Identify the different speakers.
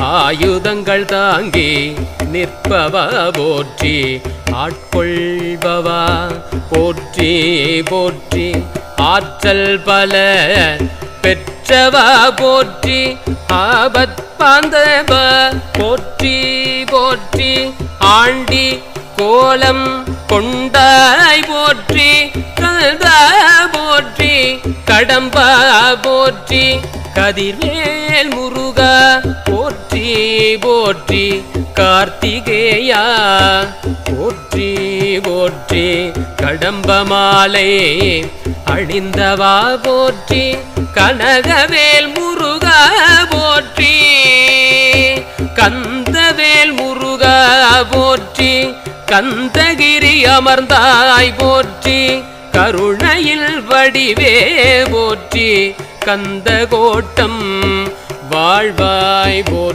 Speaker 1: ஆயுதங்கள் தாங்கி நிற்பவா போற்றி, ஆட்கொள்பவா போற்றி போற்றி, ஆற்றல் பல பெற்றவா போற்றி, ஆபத் பாந்தவ போற்றி போற்றி, ஆண்டி கோலம் கொண்டாய் போற்றி, கல்தா போற்றி, கடம்பா போற்றி, கதிர்வேல் முருகா போற்றி போற்றி, கார்த்திகேயா போற்றி போற்றி, கடம்ப மாலை அணிந்தவா போற்றி, கனகவேல் முருகா போற்றி, கந்தவேல் முருகா போற்றி, கந்தகிரி அமர்ந்தாய் போற்றி, கருணையில் வடிவே போற்றி, கந்த கோட்டம் வாழ்வாய் போற்றி.